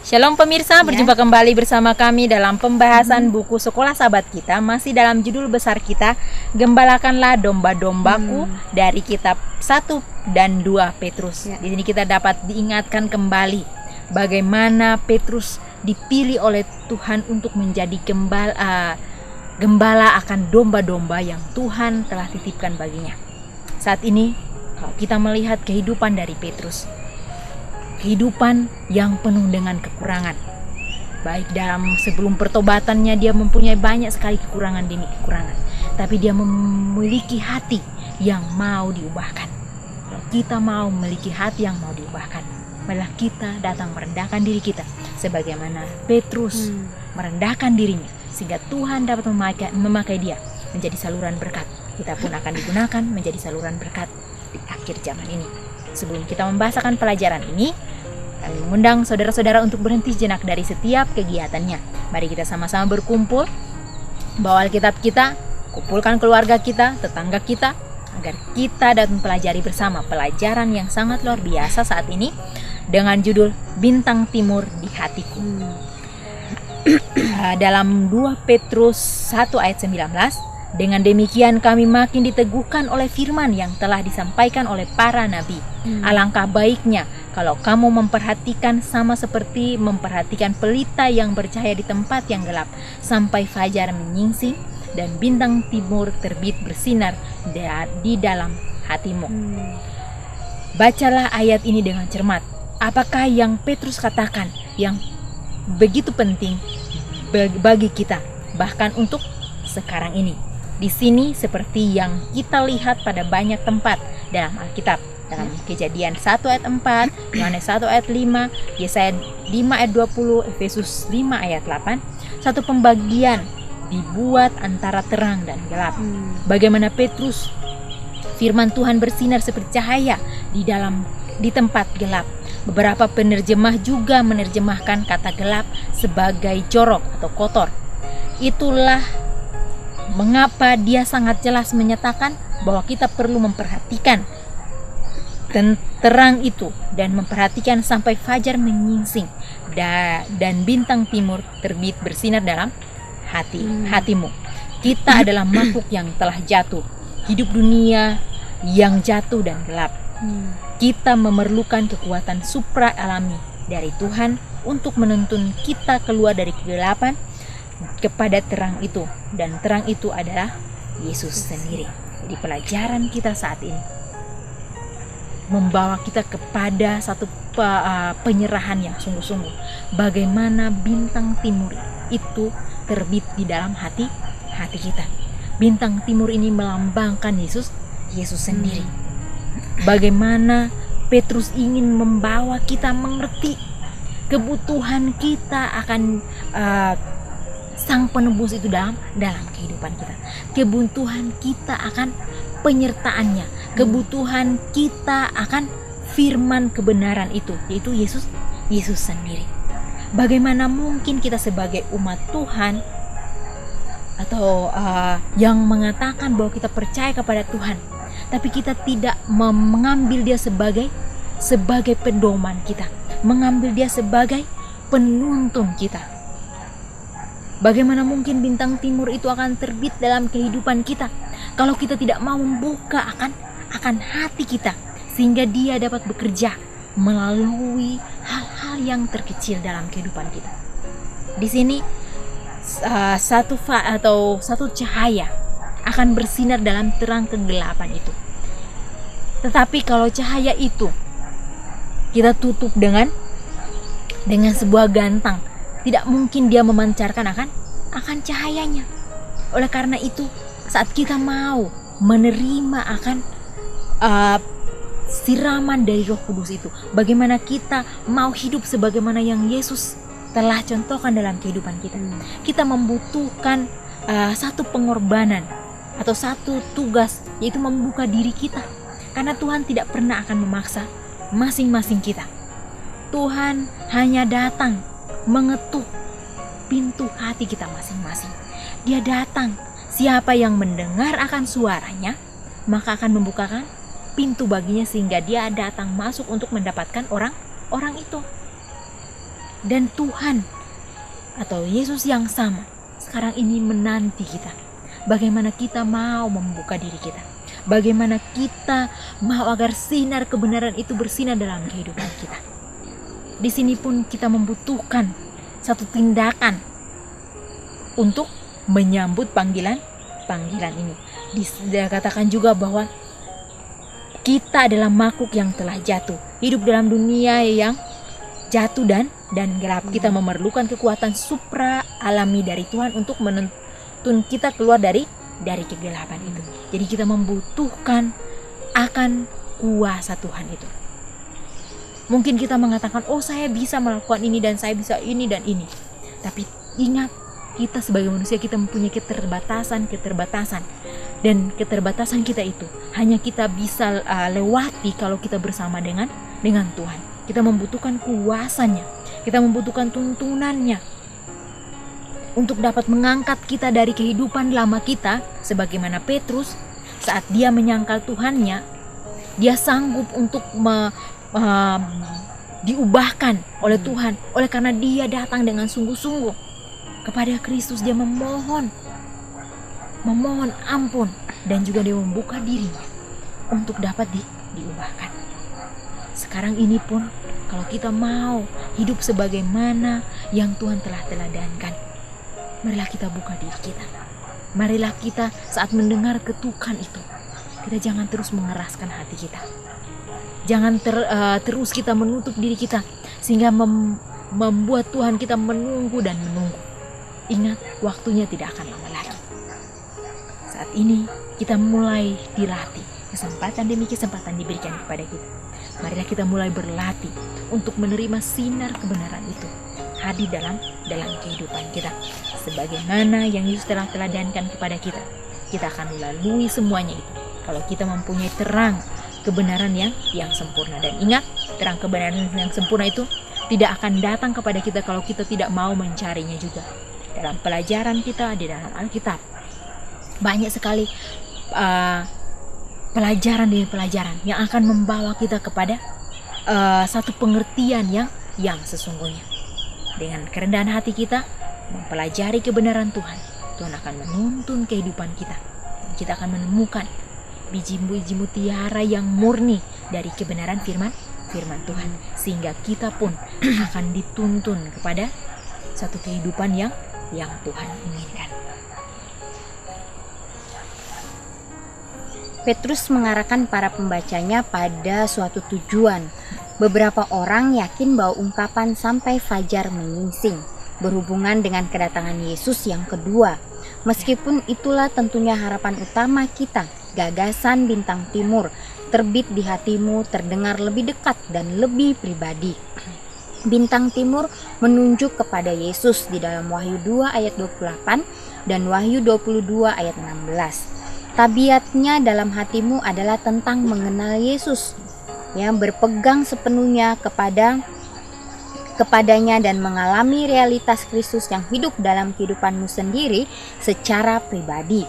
Shalom pemirsa, berjumpa kembali bersama kami dalam pembahasan buku Sekolah Sahabat Kita. Masih dalam judul besar kita, Gembalakanlah Domba-Dombaku, dari kitab 1 dan 2 Petrus. Di sini kita dapat diingatkan kembali bagaimana Petrus dipilih oleh Tuhan untuk menjadi gembala akan domba-domba yang Tuhan telah titipkan baginya. Saat ini kalau kita melihat kehidupan dari Petrus, kehidupan yang penuh dengan kekurangan. Baik dalam sebelum pertobatannya dia mempunyai banyak sekali kekurangan demi kekurangan. Tapi dia memiliki hati yang mau diubahkan. Kalau kita mau memiliki hati yang mau diubahkan, malah kita datang merendahkan diri kita. Sebagaimana Petrus merendahkan dirinya, sehingga Tuhan dapat memakai dia menjadi saluran berkat. Kita pun akan digunakan menjadi saluran berkat di akhir zaman ini. Sebelum kita membahasakan pelajaran ini, kami mengundang saudara-saudara untuk berhenti sejenak dari setiap kegiatannya. Mari kita sama-sama berkumpul, bawa Alkitab kita, kumpulkan keluarga kita, tetangga kita, agar kita dapat mempelajari bersama pelajaran yang sangat luar biasa saat ini dengan judul Bintang Timur di Hatiku. Dalam 2 Petrus 1 ayat 19, dengan demikian kami makin diteguhkan oleh firman yang telah disampaikan oleh para nabi. Alangkah baiknya kalau kamu memperhatikan sama seperti memperhatikan pelita yang bercahaya di tempat yang gelap, sampai fajar menyingsing dan bintang timur terbit bersinar di dalam hatimu. Bacalah ayat ini dengan cermat. Apakah yang Petrus katakan yang begitu penting bagi kita, bahkan untuk sekarang ini? Di sini seperti yang kita lihat pada banyak tempat dalam Alkitab, dalam Kejadian 1 ayat 4, Yohanes 1 ayat 5, Yesaya 5 ayat 20, Efesus 5 ayat 8, satu pembagian dibuat antara terang dan gelap. Bagaimana Petrus, firman Tuhan bersinar seperti cahaya di tempat gelap. Beberapa penerjemah juga menerjemahkan kata gelap sebagai jorok atau kotor. Itulah mengapa dia sangat jelas menyatakan bahwa kita perlu memperhatikan terang itu dan memperhatikan sampai fajar menyingsing dan bintang timur terbit bersinar dalam hatimu. Kita adalah makhluk yang telah jatuh, hidup dunia yang jatuh dan gelap. Kita memerlukan kekuatan supra alami dari Tuhan untuk menuntun kita keluar dari kegelapan kepada terang itu, dan terang itu adalah Yesus sendiri. Jadi pelajaran kita saat ini membawa kita kepada satu penyerahan yang sungguh-sungguh. Bagaimana bintang timur itu terbit di dalam hati kita. Bintang timur ini melambangkan Yesus sendiri. Bagaimana Petrus ingin membawa kita mengerti kebutuhan kita akan Sang Penebus itu dalam kehidupan kita. Kebutuhan kita akan penyertaannya, kebutuhan kita akan firman kebenaran itu, yaitu Yesus sendiri. Bagaimana mungkin kita sebagai umat Tuhan atau yang mengatakan bahwa kita percaya kepada Tuhan, tapi kita tidak mengambil dia sebagai pedoman kita, mengambil dia sebagai penuntun kita. Bagaimana mungkin bintang timur itu akan terbit dalam kehidupan kita kalau kita tidak mau membuka akan hati kita, sehingga dia dapat bekerja melalui hal-hal yang terkecil dalam kehidupan kita. Di sini satu cahaya akan bersinar dalam terang kegelapan itu. Tetapi kalau cahaya itu kita tutup dengan sebuah gantang, tidak mungkin dia memancarkan akan cahayanya. Oleh karena itu, saat kita mau menerima akan siraman dari Roh Kudus itu, bagaimana kita mau hidup sebagaimana yang Yesus telah contohkan dalam kehidupan kita. Kita membutuhkan satu pengorbanan atau satu tugas, yaitu membuka diri kita. Karena Tuhan tidak pernah akan memaksa masing-masing kita. Tuhan hanya datang mengetuk pintu hati kita masing-masing. Dia datang, siapa yang mendengar akan suaranya, maka akan membukakan pintu baginya, sehingga dia datang masuk untuk mendapatkan orang itu. Dan Tuhan atau Yesus yang sama sekarang ini menanti kita. Bagaimana kita mau membuka diri kita, bagaimana kita mau agar sinar kebenaran itu bersinar dalam kehidupan kita. Di sini pun kita membutuhkan satu tindakan untuk menyambut panggilan ini. Dikatakan juga bahwa kita adalah makhluk yang telah jatuh, hidup dalam dunia yang jatuh dan gelap. Kita memerlukan kekuatan supra alami dari Tuhan untuk menuntun kita keluar dari kegelapan itu. Jadi kita membutuhkan akan kuasa Tuhan itu. Mungkin kita mengatakan, oh saya bisa melakukan ini dan saya bisa ini dan ini. Tapi ingat, kita sebagai manusia kita mempunyai keterbatasan. Dan keterbatasan kita itu hanya kita bisa lewati kalau kita bersama dengan Tuhan. Kita membutuhkan kuasanya, kita membutuhkan tuntunannya untuk dapat mengangkat kita dari kehidupan lama kita. Sebagaimana Petrus, saat dia menyangkal Tuhannya, dia sanggup untuk diubahkan oleh Tuhan. Oleh karena dia datang dengan sungguh-sungguh kepada Kristus, dia memohon ampun, dan juga dia membuka dirinya untuk dapat diubahkan. Sekarang ini pun kalau kita mau hidup sebagaimana yang Tuhan telah teladankan, marilah kita buka diri kita. Marilah kita saat mendengar ketukan itu, kita jangan terus mengeraskan hati kita. Jangan terus kita menutup diri kita sehingga membuat Tuhan kita menunggu dan menunggu. Ingat, waktunya tidak akan lama lagi. Saat ini kita mulai dilatih, kesempatan demi kesempatan diberikan kepada kita. Marilah kita mulai berlatih untuk menerima sinar kebenaran itu hadir dalam kehidupan kita. Sebagaimana yang Yesus telah teladankan kepada kita, kita akan melalui semuanya itu kalau kita mempunyai terang kebenaran yang sempurna. Dan ingat, terang kebenaran yang sempurna itu tidak akan datang kepada kita kalau kita tidak mau mencarinya juga. Dalam pelajaran kita di dalam Alkitab, banyak sekali pelajaran demi pelajaran yang akan membawa kita kepada satu pengertian yang sesungguhnya. Dengan kerendahan hati kita mempelajari kebenaran Tuhan, Tuhan akan menuntun kehidupan kita. Dan kita akan menemukan biji-biji mutiara yang murni dari kebenaran firman Tuhan, sehingga kita pun akan dituntun kepada satu kehidupan yang Tuhan inginkan. Petrus mengarahkan para pembacanya pada suatu tujuan. Beberapa orang yakin bahwa ungkapan sampai fajar menyingsing berhubungan dengan kedatangan Yesus yang kedua. Meskipun itulah tentunya harapan utama kita, gagasan bintang timur terbit di hatimu terdengar lebih dekat dan lebih pribadi. Bintang timur menunjuk kepada Yesus di dalam Wahyu 2 ayat 28 dan Wahyu 22 ayat 16. Tabiatnya dalam hatimu adalah tentang mengenal Yesus, yang berpegang sepenuhnya kepadanya dan mengalami realitas Kristus yang hidup dalam kehidupanmu sendiri secara pribadi.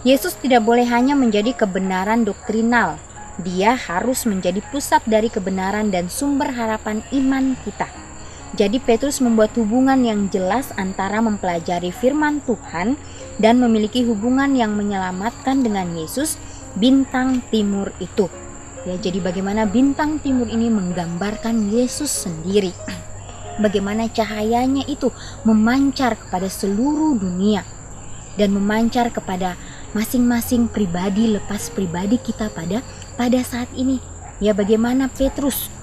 Yesus tidak boleh hanya menjadi kebenaran doktrinal, dia harus menjadi pusat dari kebenaran dan sumber harapan iman kita. Jadi Petrus membuat hubungan yang jelas antara mempelajari firman Tuhan dan memiliki hubungan yang menyelamatkan dengan Yesus, bintang timur itu. Ya, jadi bagaimana bintang timur ini menggambarkan Yesus sendiri. Bagaimana cahayanya itu memancar kepada seluruh dunia dan memancar kepada masing-masing pribadi lepas pribadi kita pada saat ini. Ya, bagaimana Petrus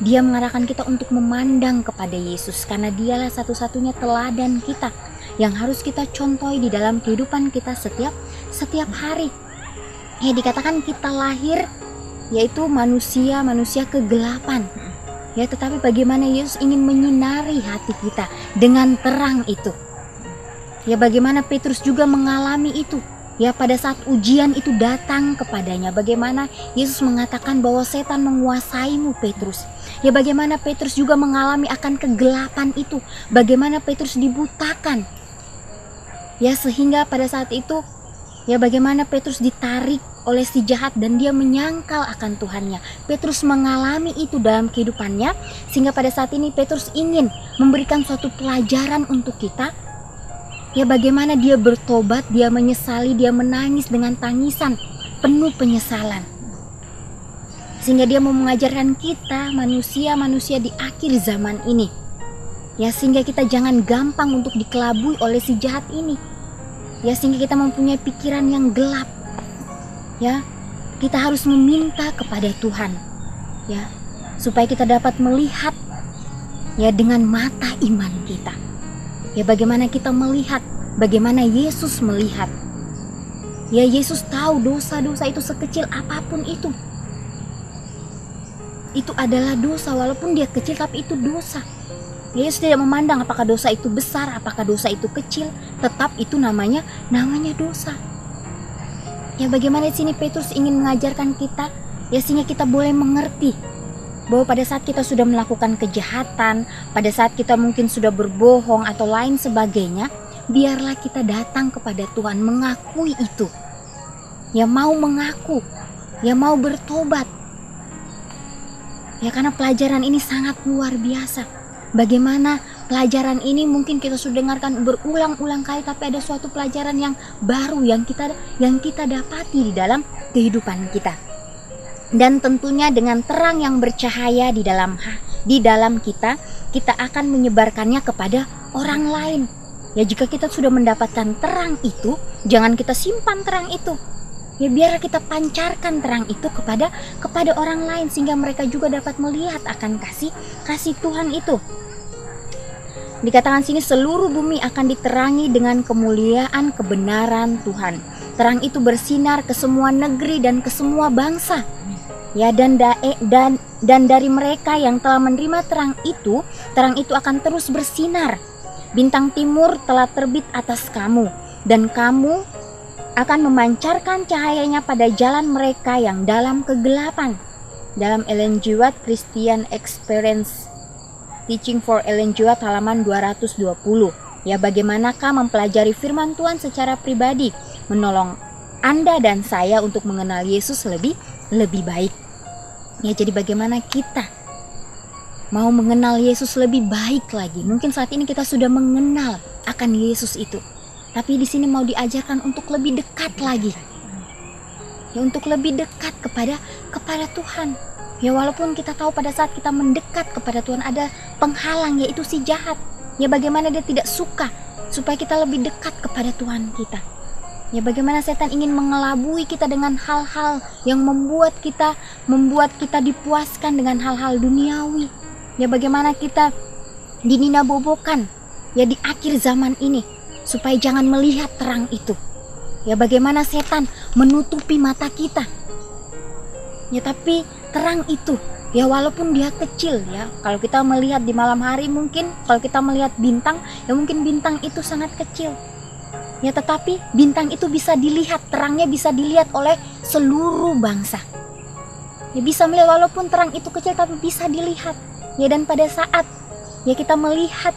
dia mengarahkan kita untuk memandang kepada Yesus, karena dialah satu-satunya teladan kita yang harus kita contohi di dalam kehidupan kita setiap hari. Ya, dikatakan kita lahir yaitu manusia kegelapan. Ya, tetapi bagaimana Yesus ingin menyinari hati kita dengan terang itu. Ya, bagaimana Petrus juga mengalami itu. Ya, pada saat ujian itu datang kepadanya, bagaimana Yesus mengatakan bahwa setan menguasaimu Petrus. Ya, bagaimana Petrus juga mengalami akan kegelapan itu. Bagaimana Petrus dibutakan. Ya, sehingga pada saat itu, ya bagaimana Petrus ditarik oleh si jahat dan dia menyangkal akan Tuhannya. Petrus mengalami itu dalam kehidupannya, sehingga pada saat ini Petrus ingin memberikan suatu pelajaran untuk kita. Ya, bagaimana dia bertobat, dia menyesali, dia menangis dengan tangisan penuh penyesalan. Sehingga dia mau mengajarkan kita manusia-manusia di akhir zaman ini. Ya, sehingga kita jangan gampang untuk dikelabui oleh si jahat ini. Ya, sehingga kita mempunyai pikiran yang gelap. Ya, kita harus meminta kepada Tuhan. Ya, supaya kita dapat melihat ya dengan mata iman kita. Ya, bagaimana kita melihat, bagaimana Yesus melihat. Ya, Yesus tahu dosa-dosa itu sekecil apapun itu. Itu adalah dosa, walaupun dia kecil tapi itu dosa. Yesus tidak memandang apakah dosa itu besar, apakah dosa itu kecil, tetap itu namanya dosa. Ya, bagaimana di sini Petrus ingin mengajarkan kita, ya, sehingga kita boleh mengerti bahwa pada saat kita sudah melakukan kejahatan, pada saat kita mungkin sudah berbohong atau lain sebagainya, biarlah kita datang kepada Tuhan, mengakui itu. Ya, mau mengaku, ya mau bertobat. Ya, karena pelajaran ini sangat luar biasa. Bagaimana pelajaran ini mungkin kita sudah dengarkan berulang-ulang kali, tapi ada suatu pelajaran yang baru yang kita dapati di dalam kehidupan kita. Dan tentunya dengan terang yang bercahaya di dalam kita akan menyebarkannya kepada orang lain. Ya, jika kita sudah mendapatkan terang itu, jangan kita simpan terang itu. Ya, biarlah kita pancarkan terang itu kepada orang lain, sehingga mereka juga dapat melihat akan kasih Tuhan itu. Dikatakan sini, seluruh bumi akan diterangi dengan kemuliaan kebenaran Tuhan. Terang itu bersinar ke semua negeri dan ke semua bangsa. Ya, dan dari mereka yang telah menerima terang itu akan terus bersinar. Bintang timur telah terbit atas kamu, dan kamu akan memancarkan cahayanya pada jalan mereka yang dalam kegelapan. Dalam Ellen G. White Christian Experience Teaching for Ellen G. White halaman 220. Ya, bagaimanakah mempelajari firman Tuhan secara pribadi menolong Anda dan saya untuk mengenal Yesus lebih baik. Ya, jadi bagaimana kita mau mengenal Yesus lebih baik lagi. Mungkin saat ini kita sudah mengenal akan Yesus itu, tapi di sini mau diajarkan untuk lebih dekat lagi. Ya, untuk lebih dekat kepada Tuhan. Ya, walaupun kita tahu pada saat kita mendekat kepada Tuhan ada penghalang, yaitu si jahat. Ya, bagaimana dia tidak suka supaya kita lebih dekat kepada Tuhan kita. Ya, bagaimana setan ingin mengelabui kita dengan hal-hal yang membuat kita dipuaskan dengan hal-hal duniawi. Ya, bagaimana kita dininabobokan ya di akhir zaman ini, supaya jangan melihat terang itu. Ya, bagaimana setan menutupi mata kita. Ya, tapi terang itu, ya walaupun dia kecil ya. Kalau kita melihat di malam hari, mungkin kalau kita melihat bintang, ya mungkin bintang itu sangat kecil. Ya, tetapi bintang itu bisa dilihat, terangnya bisa dilihat oleh seluruh bangsa. Ya, bisa melihat walaupun terang itu kecil tapi bisa dilihat. Ya, dan pada saat ya kita melihat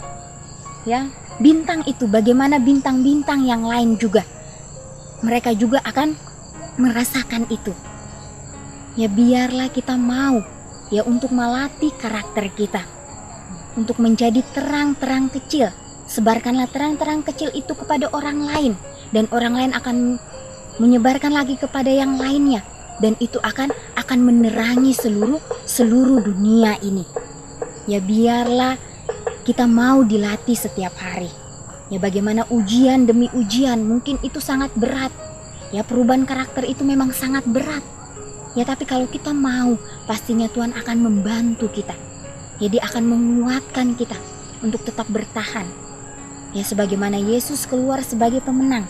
ya bintang itu, bagaimana bintang-bintang yang lain juga, mereka juga akan merasakan itu. Ya, biarlah kita mau ya untuk melatih karakter kita untuk menjadi terang-terang kecil. Sebarkanlah terang-terang kecil itu kepada orang lain, dan orang lain akan menyebarkan lagi kepada yang lainnya, dan itu akan menerangi seluruh dunia ini. Ya, biarlah kita mau dilatih setiap hari. Ya, bagaimana ujian demi ujian mungkin itu sangat berat. Ya, perubahan karakter itu memang sangat berat. Ya, tapi kalau kita mau, pastinya Tuhan akan membantu kita. Ya, Dia akan menguatkan kita untuk tetap bertahan. Ya, sebagaimana Yesus keluar sebagai pemenang.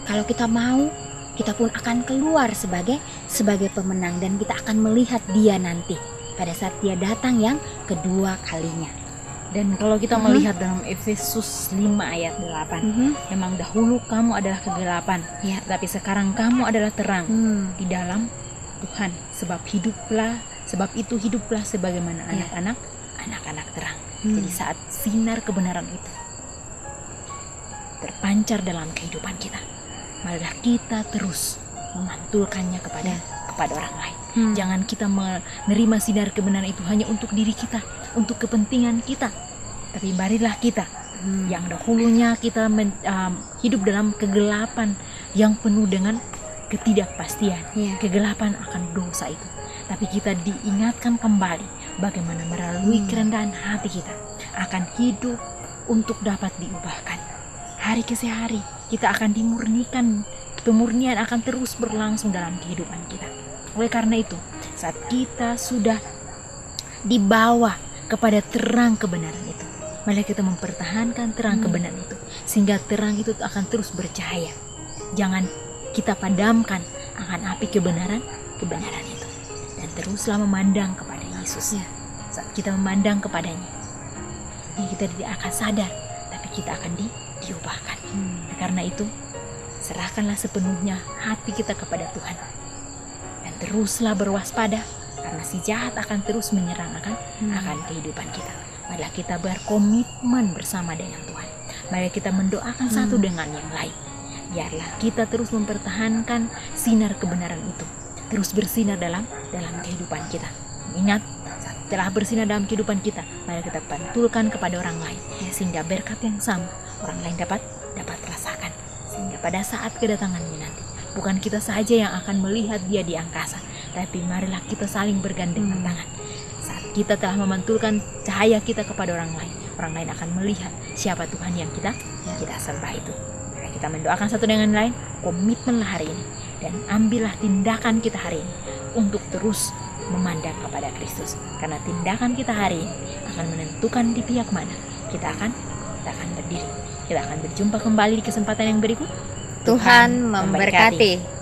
Kalau kita mau, kita pun akan keluar sebagai pemenang, dan kita akan melihat Dia nanti pada saat Dia datang yang kedua kalinya. Dan kalau kita melihat dalam Efesus 5 ayat 8, memang dahulu kamu adalah kegelapan, Ya. tapi sekarang kamu adalah terang di dalam Tuhan. Sebab itu hiduplah sebagaimana anak-anak terang. Jadi saat sinar kebenaran itu terpancar dalam kehidupan kita, marilah kita terus memantulkannya kepada orang lain. Jangan kita menerima sinar kebenaran itu hanya untuk diri kita, untuk kepentingan kita. Tapi marilah kita yang dahulunya kita hidup dalam kegelapan yang penuh dengan ketidakpastian, kegelapan akan dosa itu. Tapi kita diingatkan kembali bagaimana melalui kerendahan hati kita akan hidup untuk dapat diubahkan. Hari ke hari kita akan dimurnikan, pemurnian akan terus berlangsung dalam kehidupan kita. Oleh karena itu, saat kita sudah dibawa kepada terang kebenaran itu, mari kita mempertahankan terang kebenaran itu, sehingga terang itu akan terus bercahaya. Jangan kita padamkan akan api kebenaran itu, dan teruslah memandang kepada Yesus. Saat kita memandang kepadanya, kita tidak akan sadar, tapi kita akan diubahkan. Karena itu, serahkanlah sepenuhnya hati kita kepada Tuhan, dan teruslah berwaspada, karena si jahat akan terus menyerang akan kehidupan kita. Marilah kita berkomitmen bersama dengan Tuhan. Mari kita mendoakan satu dengan yang lain. Biarlah kita terus mempertahankan sinar kebenaran itu, terus bersinar dalam kehidupan kita. Ingat, setelah bersinar dalam kehidupan kita, mari kita pantulkan kepada orang lain, sehingga berkat yang sama orang lain dapat rasakan. Sehingga pada saat kedatangannya nanti, bukan kita saja yang akan melihat dia di angkasa, tapi marilah kita saling bergandengan tangan. Saat kita telah memantulkan cahaya kita kepada orang lain akan melihat siapa Tuhan yang kita sembah itu. Kita mendoakan satu dengan lain, komitmenlah hari ini, dan ambillah tindakan kita hari ini untuk terus memandang kepada Kristus. Karena tindakan kita hari ini akan menentukan di pihak mana kita akan berdiri. Kita akan berjumpa kembali di kesempatan yang berikut. Tuhan memberkati.